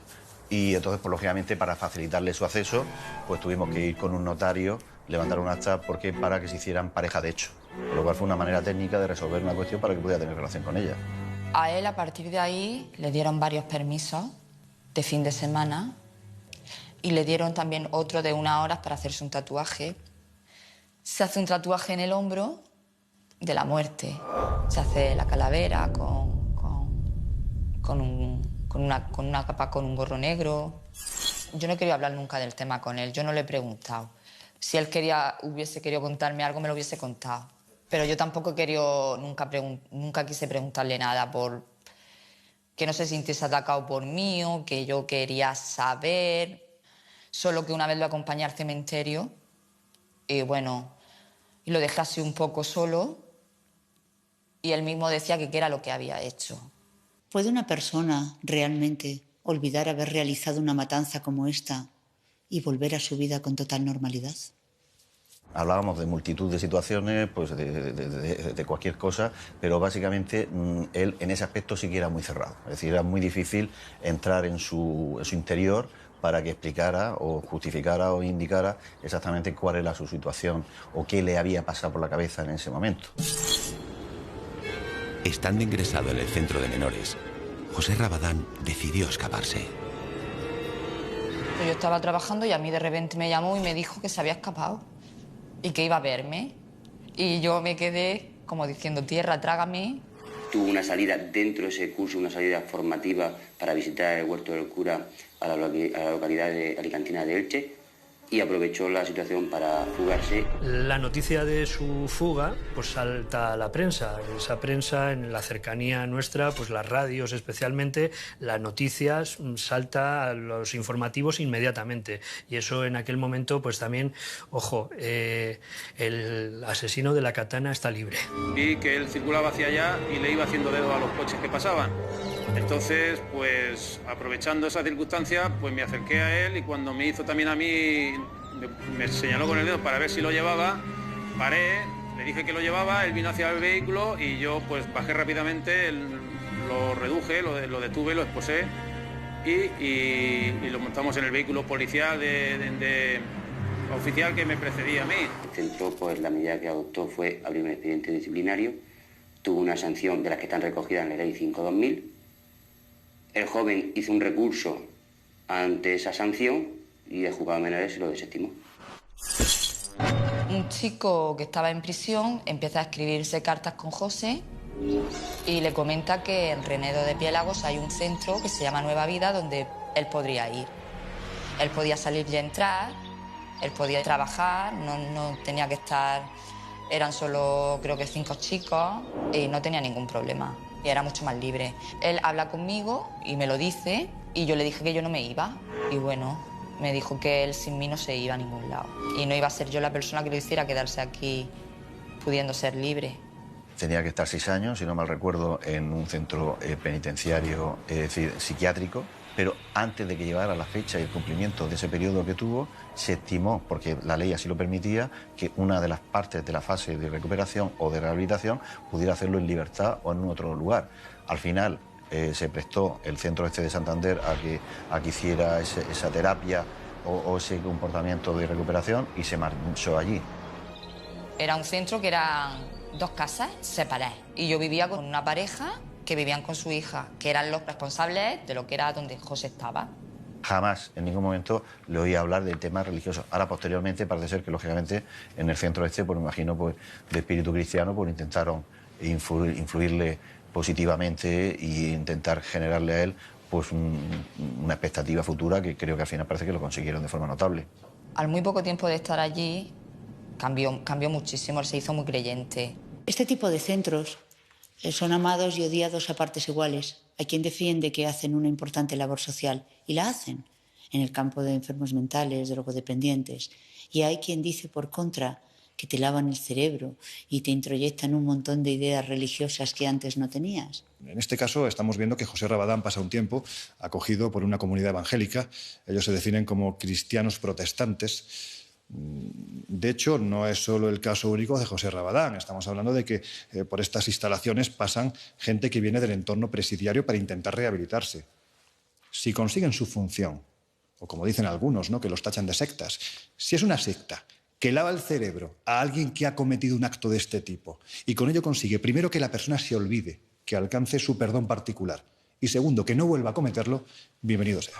y entonces, pues, lógicamente, para facilitarle su acceso, pues tuvimos que ir con un notario, levantar un acta para que se hicieran pareja de hecho. Lo cual fue una manera técnica de resolver una cuestión para que pudiera tener relación con ella. A él, a partir de ahí, le dieron varios permisos de fin de semana y le dieron también otro de 1 hora para hacerse un tatuaje. Se hace un tatuaje en el hombro de la muerte. Se hace la calavera con una capa, con un gorro negro. Yo no he querido hablar nunca del tema con él, yo no le he preguntado. Si él hubiese querido contarme algo, me lo hubiese contado. Pero yo tampoco he querido, nunca quise preguntarle nada por que no se sintiese atacado por mí o que yo quería saber. Solo que una vez lo acompañé al cementerio y bueno, y lo dejé así un poco solo y él mismo decía que qué era lo que había hecho. ¿Puede una persona realmente olvidar haber realizado una matanza como esta y volver a su vida con total normalidad? Hablábamos de multitud de situaciones, pues de cualquier cosa, pero básicamente él en ese aspecto sí que era muy cerrado. Es decir, era muy difícil entrar en su interior para que explicara o justificara o indicara exactamente cuál era su situación o qué le había pasado por la cabeza en ese momento. Estando ingresado en el centro de menores, José Rabadán decidió escaparse. Yo estaba trabajando y a mí de repente me llamó y me dijo que se había escapado y que iba a verme. Y yo me quedé como diciendo, tierra, trágame. Tuvo una salida dentro de ese curso, una salida formativa para visitar el Huerto del Cura a la localidad de alicantina de Elche, y aprovechó la situación para fugarse. La noticia de su fuga pues salta a la prensa. Esa prensa, en la cercanía nuestra, pues las radios especialmente, las noticias, salta a los informativos inmediatamente. Y eso en aquel momento pues también, ojo, el asesino de la katana está libre. Vi que él circulaba hacia allá y le iba haciendo dedo a los coches que pasaban. Entonces, pues aprovechando esa circunstancia, pues me acerqué a él y cuando me hizo también a mí, me señaló con el dedo para ver si lo llevaba, paré, le dije que lo llevaba, él vino hacia el vehículo y yo pues bajé rápidamente, lo reduje, lo detuve, lo esposé y lo montamos en el vehículo policial de oficial que me precedía a mí. El centro, pues la medida que adoptó fue abrir un expediente disciplinario, tuvo una sanción de las que están recogidas en la ley 5/2000. El joven hizo un recurso ante esa sanción y el juzgado de menores lo desestimó. Un chico que estaba en prisión empieza a escribirse cartas con José y le comenta que en Renedo de Piélagos hay un centro que se llama Nueva Vida donde él podría ir. Él podía salir y entrar, él podía trabajar, no tenía que estar... Eran solo, creo que 5 chicos y no tenía ningún problema. Y era mucho más libre. Él habla conmigo y me lo dice y yo le dije que yo no me iba. Y bueno, me dijo que él sin mí no se iba a ningún lado. Y no iba a ser yo la persona que lo hiciera quedarse aquí pudiendo ser libre. Tenía que estar 6 años, si no mal recuerdo, en un centro penitenciario, es decir, psiquiátrico. Pero antes de que llegara la fecha y el cumplimiento de ese periodo que tuvo, se estimó, porque la ley así lo permitía, que una de las partes de la fase de recuperación o de rehabilitación pudiera hacerlo en libertad o en otro lugar. Al final se prestó el centro este de Santander a que hiciera esa terapia o ese comportamiento de recuperación y se marchó allí. Era un centro que eran 2 casas separadas y yo vivía con una pareja que vivían con su hija, que eran los responsables de lo que era donde José estaba. Jamás, en ningún momento, le oí hablar de temas religiosos. Ahora, posteriormente, parece ser que, lógicamente, en el centro este, pues me imagino, pues, de espíritu cristiano, pues intentaron influirle positivamente e intentar generarle a él pues una expectativa futura que creo que al final parece que lo consiguieron de forma notable. Al muy poco tiempo de estar allí, cambió muchísimo, se hizo muy creyente. Este tipo de centros son amados y odiados a partes iguales. Hay quien defiende que hacen una importante labor social, y la hacen, en el campo de enfermos mentales, drogodependientes. Y hay quien dice, por contra, que te lavan el cerebro y te introyectan un montón de ideas religiosas que antes no tenías. En este caso estamos viendo que José Rabadán pasa un tiempo acogido por una comunidad evangélica. Ellos se definen como cristianos protestantes. De hecho, no es solo el caso único de José Rabadán. Estamos hablando de que por estas instalaciones pasan gente que viene del entorno presidiario para intentar rehabilitarse. Si consiguen su función, o como dicen algunos, ¿no?, que los tachan de sectas, si es una secta que lava el cerebro a alguien que ha cometido un acto de este tipo y con ello consigue, primero, que la persona se olvide, que alcance su perdón particular, y segundo, que no vuelva a cometerlo, bienvenido sea.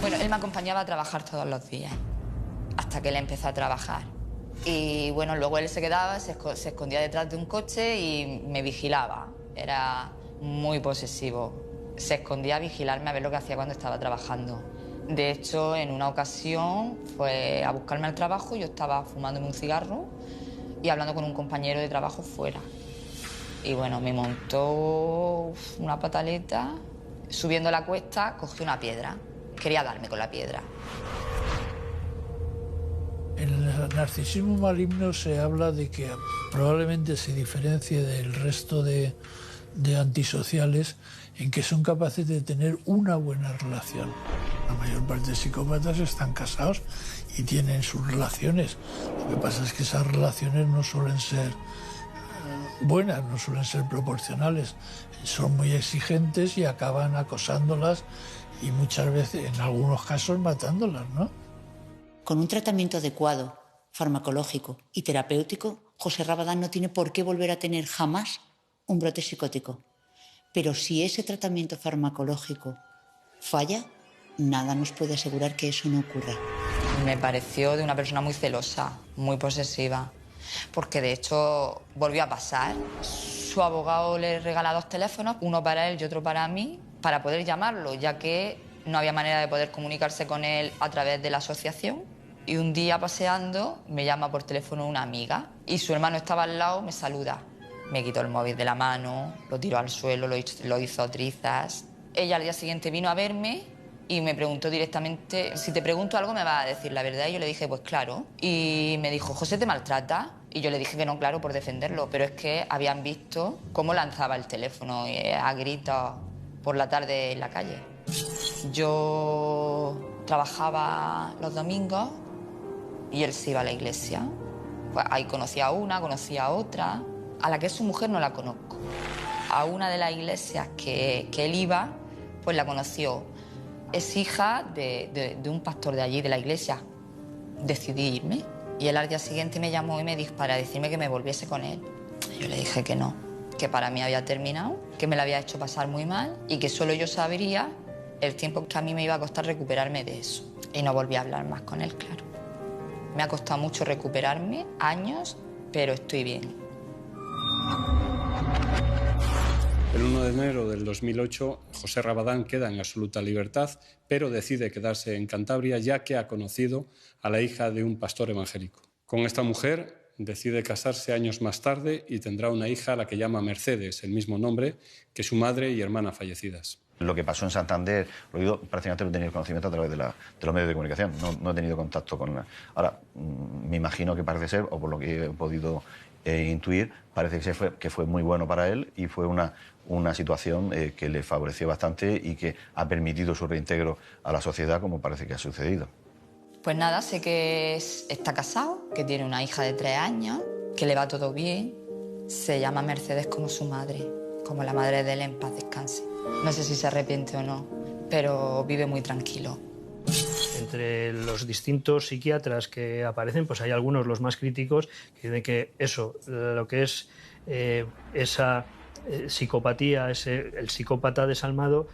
Bueno, él me acompañaba a trabajar todos los días, hasta que él empezó a trabajar. Y bueno, luego él se quedaba, se escondía detrás de un coche y me vigilaba. Era muy posesivo. Se escondía a vigilarme a ver lo que hacía cuando estaba trabajando. De hecho, en una ocasión fue a buscarme al trabajo, yo estaba fumándome un cigarro y hablando con un compañero de trabajo fuera. Y bueno, me montó una pataleta, subiendo la cuesta, cogió una piedra. Quería darme con la piedra. En el narcisismo maligno se habla de que probablemente se diferencie del resto de antisociales en que son capaces de tener una buena relación. La mayor parte de psicópatas están casados y tienen sus relaciones. Lo que pasa es que esas relaciones no suelen ser buenas, no suelen ser proporcionales. Son muy exigentes y acaban acosándolas y muchas veces, en algunos casos, matándolas, ¿no? Con un tratamiento adecuado, farmacológico y terapéutico, José Rabadán no tiene por qué volver a tener jamás un brote psicótico. Pero si ese tratamiento farmacológico falla, nada nos puede asegurar que eso no ocurra. Me pareció de una persona muy celosa, muy posesiva, porque de hecho volvió a pasar. Su abogado le regala 2 teléfonos, uno para él y otro para mí, para poder llamarlo, ya que no había manera de poder comunicarse con él a través de la asociación. Y un día paseando me llama por teléfono una amiga y su hermano estaba al lado, me saluda. Me quitó el móvil de la mano, lo tiró al suelo, lo hizo trizas. Ella al día siguiente vino a verme y me preguntó directamente, si te pregunto algo me vas a decir la verdad. Y yo le dije, pues claro. Y me dijo, ¿José te maltrata? Y yo le dije que no, claro, por defenderlo. Pero es que habían visto cómo lanzaba el teléfono a gritos por la tarde en la calle. Yo trabajaba los domingos y él se iba a la iglesia. Pues ahí conocía a una, conocía a otra. A la que es su mujer no la conozco. A una de las iglesias que él iba, pues la conoció. Es hija de un pastor de allí, de la iglesia. Decidí irme. Y él al día siguiente me llamó y me dijo para decirme que me volviese con él. Yo le dije que no, que para mí había terminado, que me la había hecho pasar muy mal y que solo yo sabría el tiempo que a mí me iba a costar recuperarme de eso. Y no volví a hablar más con él, claro. Me ha costado mucho recuperarme, años, pero estoy bien. El 1 de enero del 2008, José Rabadán queda en absoluta libertad, pero decide quedarse en Cantabria ya que ha conocido a la hija de un pastor evangélico. Con esta mujer decide casarse años más tarde y tendrá una hija a la que llama Mercedes, el mismo nombre que su madre y hermana fallecidas. Lo que pasó en Santander, lo he oído, prácticamente no he tenido conocimiento a través de los medios de comunicación, no he tenido contacto con la... Ahora, me imagino que parece ser, o por lo que he podido intuir, parece que fue muy bueno para él y fue una situación que le favoreció bastante y que ha permitido su reintegro a la sociedad, como parece que ha sucedido. Pues nada, sé que está casado, que tiene una hija de 3 años, que le va todo bien. Se llama Mercedes como su madre, como la madre de él, en paz descanse. No sé si se arrepiente o no, pero vive muy tranquilo. Entre los distintos psiquiatras que aparecen, pues hay algunos, los más críticos, que dicen que eso, lo que es esa psicopatía, el psicópata desalmado,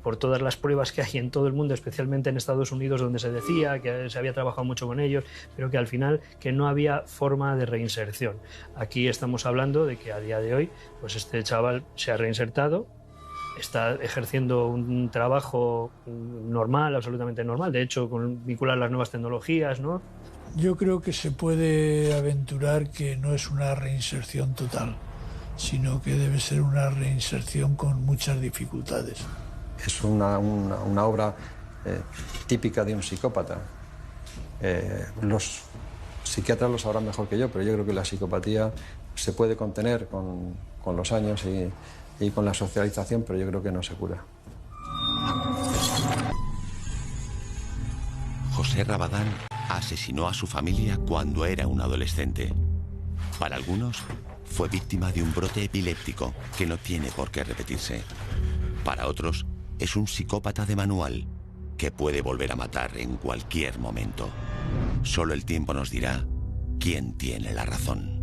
por todas las pruebas que hay en todo el mundo, especialmente en Estados Unidos, donde se decía que se había trabajado mucho con ellos, pero que al final que no había forma de reinserción. Aquí estamos hablando de que a día de hoy pues este chaval se ha reinsertado, está ejerciendo un trabajo normal, absolutamente normal, de hecho con vincular las nuevas tecnologías, ¿no? Yo creo que se puede aventurar que no es una reinserción total, sino que debe ser una reinserción con muchas dificultades. Es una obra típica de un psicópata. Los psiquiatras lo sabrán mejor que yo, pero yo creo que la psicopatía se puede contener con los años y con la socialización, pero yo creo que no se cura. José Rabadán asesinó a su familia cuando era un adolescente. Para algunos, fue víctima de un brote epiléptico que no tiene por qué repetirse. Para otros, es un psicópata de manual que puede volver a matar en cualquier momento. Solo el tiempo nos dirá quién tiene la razón.